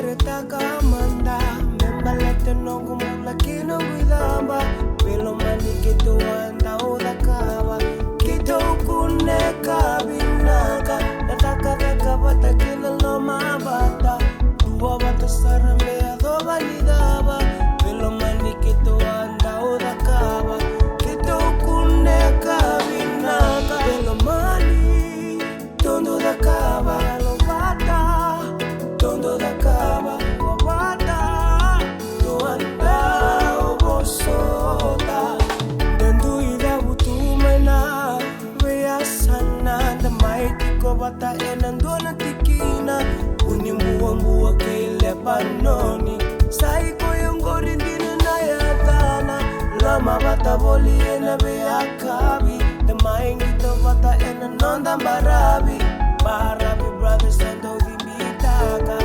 taka manda membalete no gumula kino guidamba Veilomani kito anda oda kaba kito kuneka binaka nataka taka bata kina no mabata dua bata sarame ado validaba Veilomani kito anda oda kaba kito kuneka binaka Veilomani tondo da kaba lo bata tondo da kaba wabata to anda obosota dendu ida butumena vea sana da maiti ko bata enandona tikina unimuambua ke Lebanoni sai ko yongorindina na yatana lama bata boli ena vea kabi da maingi to bata enanonda barabi brothers and Mitaka